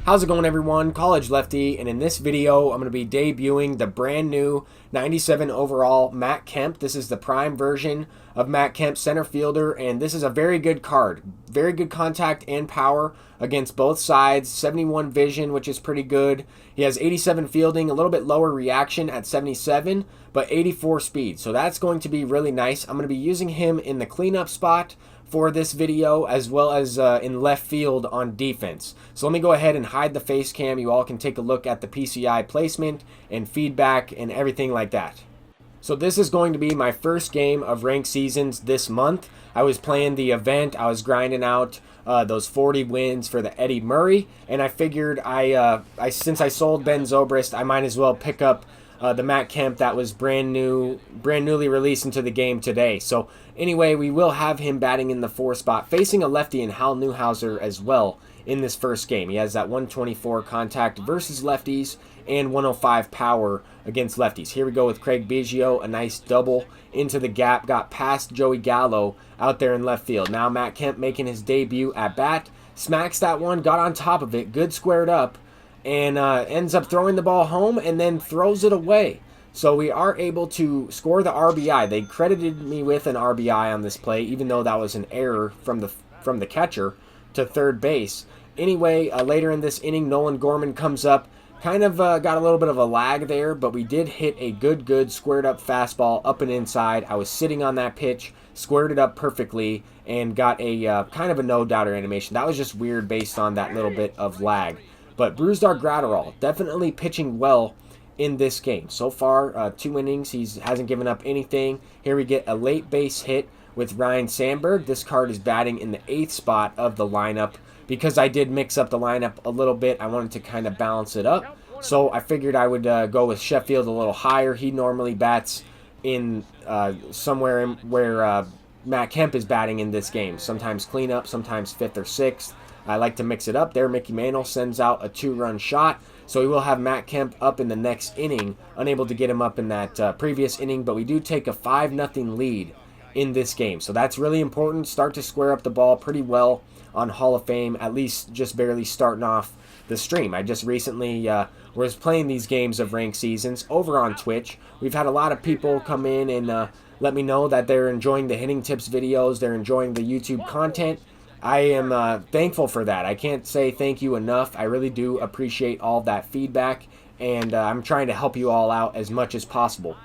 How's it going, everyone? College Lefty, and in this video I'm going to be debuting the brand new 97 overall Matt Kemp. This is the prime version of Matt Kemp, center fielder, and this is a very good card. Very good contact and power against both sides. 71 vision, which is pretty good. He has 87 fielding, a little bit lower reaction at 77, but 84 speed. So that's going to be really nice. I'm going to be using him in the cleanup spot for this video, as well as in left field on defense. So let me go ahead and hide the face cam. You all can take a look at the PCI placement and feedback and everything like that. So this is going to be my first game of ranked seasons this month. I was playing the event. I was grinding out those 40 wins for the Eddie Murray, and I figured since I sold Ben Zobrist, I might as well pick up the Matt Kemp that was brand newly released into the game today. So anyway, we will have him batting in the 4 spot, facing a lefty in Hal Newhouser as well in this first game. He has that 124 contact versus lefties and 105 power against lefties. Here we go with Craig Biggio, a nice double into the gap, got past Joey Gallo out there in left field. Now Matt Kemp making his debut at bat, smacks that one, got on top of it, good squared up, and ends up throwing the ball home and then throws it away. So we are able to score the RBI. They credited me with an RBI on this play, even though that was an error from the catcher to third base. Anyway, later in this inning, Nolan Gorman comes up. Kind of got a little bit of a lag there, but we did hit a good squared up fastball up and inside. I was sitting on that pitch, squared it up perfectly, and got a kind of a no-doubter animation. That was just weird based on that little bit of lag. But Brusdar Graterol definitely pitching well in this game. So far, 2 innings, he hasn't given up anything. Here we get a late base hit with Ryan Sandberg. This card is batting in the 8th spot of the lineup. Because I did mix up the lineup a little bit, I wanted to kind of balance it up. So I figured I would go with Sheffield a little higher. He normally bats in somewhere where Matt Kemp is batting in this game. Sometimes cleanup, sometimes 5th or 6th. I like to mix it up there. Mickey Mantle sends out a 2-run shot. So we will have Matt Kemp up in the next inning. Unable to get him up in that previous inning, but we do take a 5-0 lead in this game. So that's really important. Start to square up the ball pretty well on Hall of Fame, at least just barely starting off the stream. I just recently was playing these games of ranked seasons over on Twitch. We've had a lot of people come in and let me know that they're enjoying the hitting tips videos, they're enjoying the YouTube content. I am thankful for that. I can't say thank you enough. I really do appreciate all that feedback, and I'm trying to help you all out as much as possible.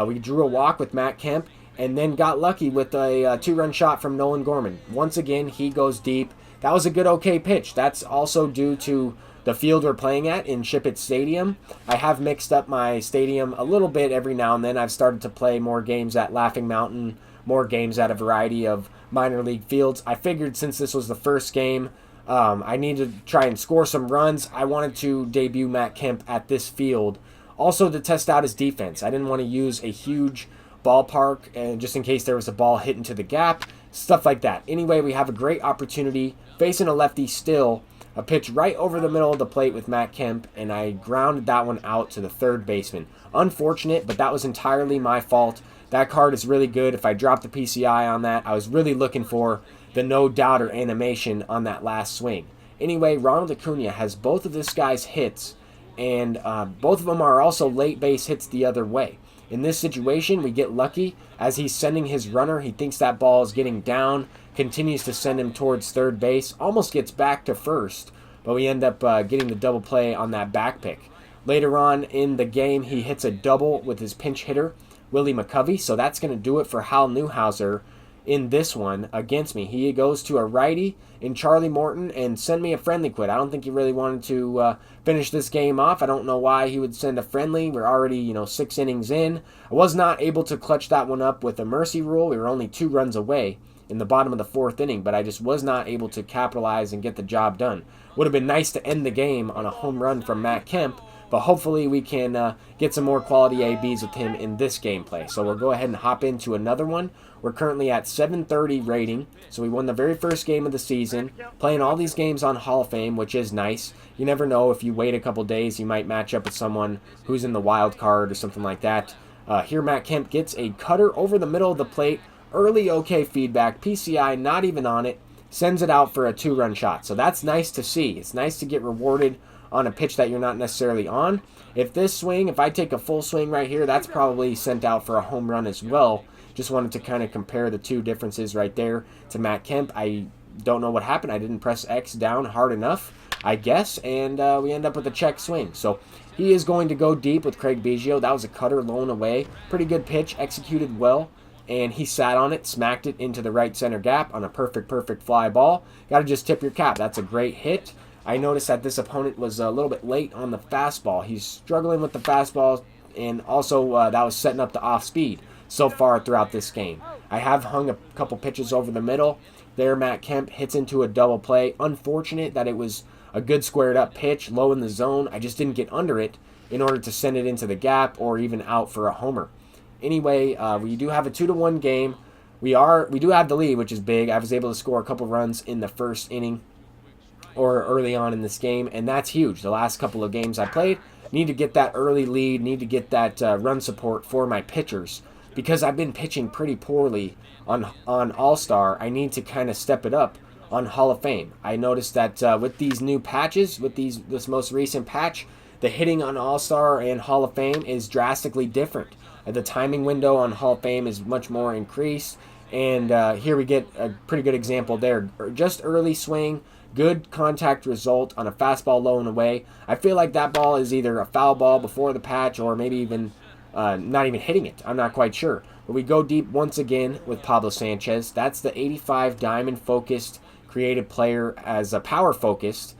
We drew a walk with Matt Kemp, and then got lucky with a 2-run shot from Nolan Gorman. Once again, he goes deep. That was a good, okay pitch. That's also due to the field we're playing at in Ship-It Stadium. I have mixed up my stadium a little bit every now and then. I've started to play more games at Laughing Mountain, more games at a variety of minor league fields. I figured since this was the first game, I needed to try and score some runs. I wanted to debut Matt Kemp at this field, also to test out his defense. I didn't want to use a huge ballpark, and just in case there was a ball hit into the gap, stuff like that. Anyway, we have a great opportunity facing a lefty still, a pitch right over the middle of the plate with Matt Kemp, and I grounded that one out to the third baseman. Unfortunate, but that was entirely my fault. That card is really good. If I dropped the PCI on that, I was really looking for the no-doubter animation on that last swing. Anyway, Ronald Acuna has both of this guy's hits, and both of them are also late base hits the other way. In this situation, we get lucky. As he's sending his runner, he thinks that ball is getting down, continues to send him towards third base, almost gets back to first, but we end up getting the double play on that back pick. Later on in the game, he hits a double with his pinch hitter, Willie McCovey, so that's going to do it for Hal Newhouser in this one against me. He goes to a righty in Charlie Morton and send me a friendly quit. I don't think he really wanted to finish this game off. I don't know why he would send a friendly. We're already, 6 innings in. I was not able to clutch that one up with a mercy rule. We were only 2 runs away in the bottom of the 4th inning, but I just was not able to capitalize and get the job done. Would have been nice to end the game on a home run from Matt Kemp, but hopefully we can get some more quality ABs with him in this gameplay. So we'll go ahead and hop into another one. We're currently at 730 rating, so we won the very first game of the season, playing all these games on Hall of Fame, which is nice. You never know, if you wait a couple days, you might match up with someone who's in the wild card or something like that. Here Matt Kemp gets a cutter over the middle of the plate, early okay feedback, PCI not even on it, sends it out for a 2-run shot. So that's nice to see. It's nice to get rewarded on a pitch that you're not necessarily on. If I take a full swing right here, that's probably sent out for a home run as well. Just wanted to kind of compare the two differences right there to Matt Kemp. I don't know what happened. I didn't press X down hard enough, I guess, and we end up with a check swing. So he is going to go deep with Craig Biggio. That was a cutter low and away. Pretty good pitch, executed well, and he sat on it, smacked it into the right center gap on a perfect fly ball. Got to just tip your cap. That's a great hit. I noticed that this opponent was a little bit late on the fastball. He's struggling with the fastball, and also that was setting up the off speed so far throughout this game. I have hung a couple pitches over the middle. There, Matt Kemp hits into a double play. Unfortunate that it was a good squared up pitch, low in the zone. I just didn't get under it in order to send it into the gap or even out for a homer. Anyway, we do have a 2-1 game. We do have the lead, which is big. I was able to score a couple runs in the first inning or early on in this game, and that's huge. The last couple of games I played, need to get that early lead, need to get that run support for my pitchers. Because I've been pitching pretty poorly on All-Star, I need to kind of step it up on Hall of Fame. I noticed that with these new patches, with this most recent patch, the hitting on All-Star and Hall of Fame is drastically different. The timing window on Hall of Fame is much more increased, and here we get a pretty good example there. Just early swing, good contact result on a fastball low and away. I feel like that ball is either a foul ball before the patch or maybe even not even hitting it. I'm not quite sure. But we go deep once again with Pablo Sanchez. That's the 85 diamond-focused creative player as a power-focused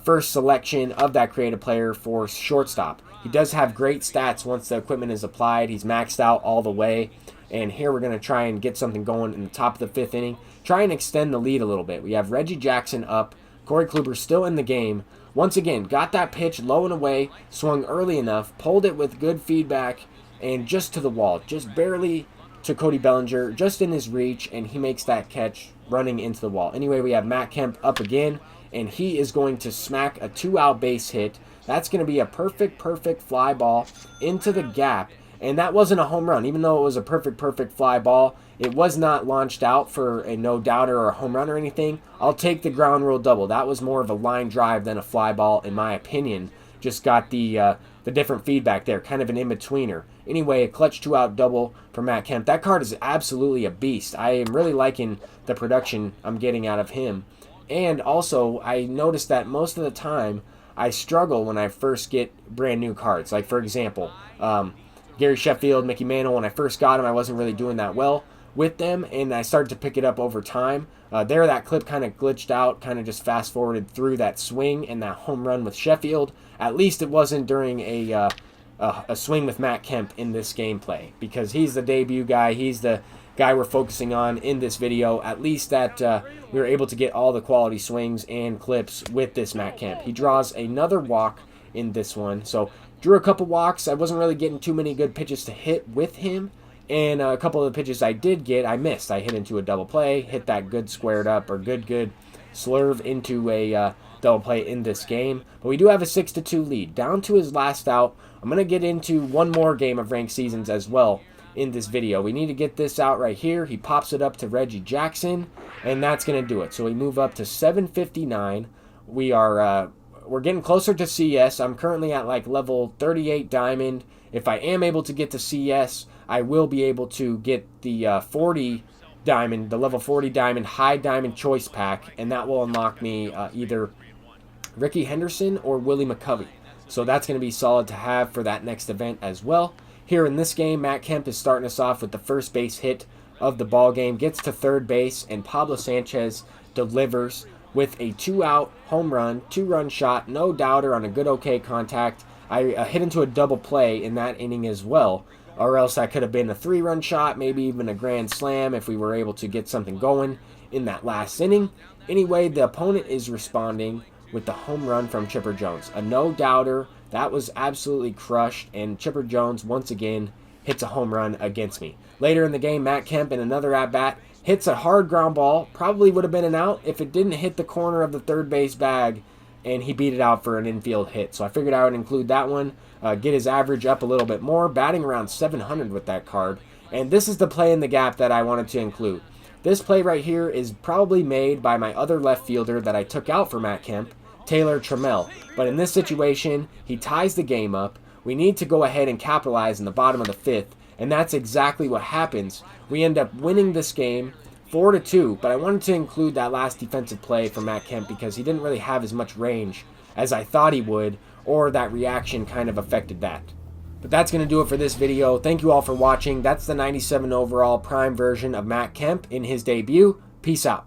first selection of that creative player for shortstop. He does have great stats once the equipment is applied. He's maxed out all the way. And here we're going to try and get something going in the top of the 5th inning. Try and extend the lead a little bit. We have Reggie Jackson up. Corey Kluber still in the game. Once again, got that pitch low and away, swung early enough, pulled it with good feedback, and just to the wall. Just barely to Cody Bellinger, just in his reach, and he makes that catch running into the wall. Anyway, we have Matt Kemp up again, and he is going to smack a 2-out base hit. That's going to be a perfect fly ball into the gap. And that wasn't a home run. Even though it was a perfect fly ball, it was not launched out for a no-doubter or a home run or anything. I'll take the ground rule double. That was more of a line drive than a fly ball, in my opinion. Just got the different feedback there, kind of an in-betweener. Anyway, a clutch 2-out double for Matt Kemp. That card is absolutely a beast. I am really liking the production I'm getting out of him. And also, I noticed that most of the time, I struggle when I first get brand new cards. Like, for example, Gary Sheffield, Mickey Mantle, when I first got him, I wasn't really doing that well with them, and I started to pick it up over time. That clip kind of glitched out, kind of just fast-forwarded through that swing and that home run with Sheffield. At least it wasn't during a swing with Matt Kemp in this gameplay, because he's the debut guy. He's the guy we're focusing on in this video. At least that we were able to get all the quality swings and clips with this Matt Kemp. He draws another walk in this one, so drew a couple walks. I wasn't really getting too many good pitches to hit with him, and a couple of the pitches I did get, I missed. I hit into a double play, hit that good squared up or good slurve into a double play in this game. But we do have a 6-2 lead. Down to his last out. I'm going to get into one more game of ranked seasons as well in this video. We need to get this out right here. He pops it up to Reggie Jackson, and that's going to do it. So we move up to 759. We're getting closer to CS. I'm currently at like level 38 diamond. If I am able to get to CS, I will be able to get the 40 diamond, the level 40 diamond high diamond choice pack, and that will unlock me either Ricky Henderson or Willie McCovey. So that's going to be solid to have for that next event as well. Here in this game, Matt Kemp is starting us off with the first base hit of the ball game, gets to third base, and Pablo Sanchez delivers with a 2-out home run, 2-run shot, no doubter on a good okay contact. I hit into a double play in that inning as well, or else that could have been a 3-run shot, maybe even a grand slam if we were able to get something going in that last inning. Anyway, the opponent is responding with the home run from Chipper Jones. A no-doubter. That was absolutely crushed, and Chipper Jones once again hits a home run against me. Later in the game, Matt Kemp in another at-bat hits a hard ground ball. Probably would have been an out if it didn't hit the corner of the third base bag, and he beat it out for an infield hit. So I figured I would include that one, get his average up a little bit more, batting around 700 with that card. And this is the play in the gap that I wanted to include. This play right here is probably made by my other left fielder that I took out for Matt Kemp. Taylor Trammell. But in this situation, he ties the game up. We need to go ahead and capitalize in the bottom of the 5th, and that's exactly what happens. We end up winning this game 4-2, but I wanted to include that last defensive play from Matt Kemp because he didn't really have as much range as I thought he would, or that reaction kind of affected that. But that's going to do it for this video. Thank you all for watching. That's the 97 overall prime version of Matt Kemp in his debut. Peace out.